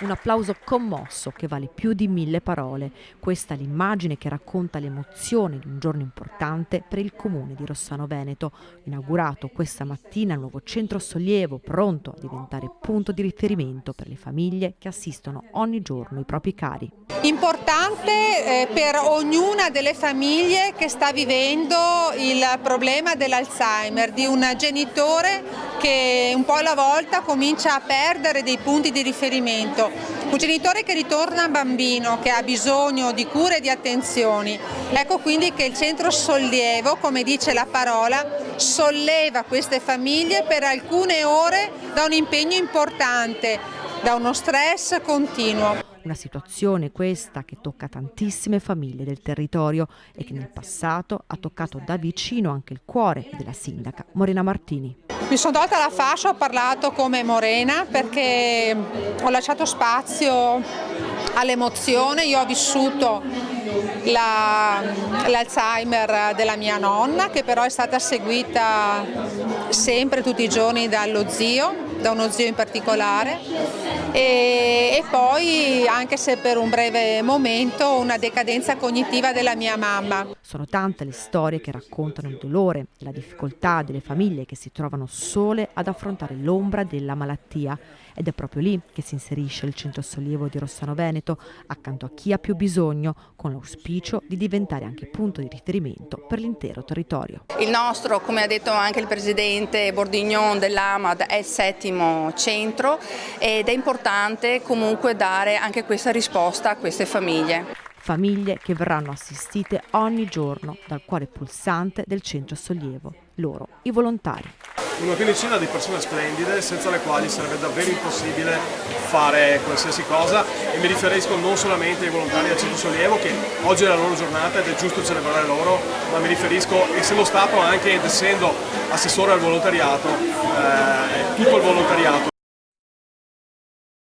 Un applauso commosso che vale più di 1000 parole. Questa è l'immagine che racconta l'emozione di un giorno importante per il comune di Rossano Veneto. Inaugurato questa mattina il nuovo centro sollievo, pronto a diventare punto di riferimento per le famiglie che assistono ogni giorno i propri cari. Importante per ognuna delle famiglie che sta vivendo il problema dell'Alzheimer, di un genitore che un po' alla volta comincia a perdere dei punti di riferimento, un genitore che ritorna bambino, che ha bisogno di cure e di attenzioni. Ecco quindi che il centro sollievo, come dice la parola, solleva queste famiglie per alcune ore da un impegno importante, da uno stress continuo. Una situazione questa che tocca tantissime famiglie del territorio e che nel passato ha toccato da vicino anche il cuore della sindaca Morena Martini. Mi sono tolta la fascia, ho parlato come Morena perché ho lasciato spazio all'emozione. Io ho vissuto l'Alzheimer della mia nonna, che però è stata seguita sempre tutti i giorni dallo zio, da uno zio in particolare, e poi, anche se per un breve momento, una decadenza cognitiva della mia mamma. Sono tante le storie che raccontano il dolore e la difficoltà delle famiglie che si trovano sole ad affrontare l'ombra della malattia, ed è proprio lì che si inserisce il centro sollievo di Rossano Veneto, accanto a chi ha più bisogno, con l'auspicio di diventare anche punto di riferimento per l'intero territorio. Il nostro, come ha detto anche il presidente Bordignon dell'AMAD, è il 7° centro ed è importante comunque dare anche questa risposta a queste famiglie. Famiglie che verranno assistite ogni giorno dal cuore pulsante del centro sollievo, loro, i volontari. Una quindicina di persone splendide senza le quali sarebbe davvero impossibile fare qualsiasi cosa, e mi riferisco non solamente ai volontari del centro sollievo, che oggi è la loro giornata ed è giusto celebrare loro, ma mi riferisco, essendo stato anche ed essendo assessore al volontariato, tutto il volontariato.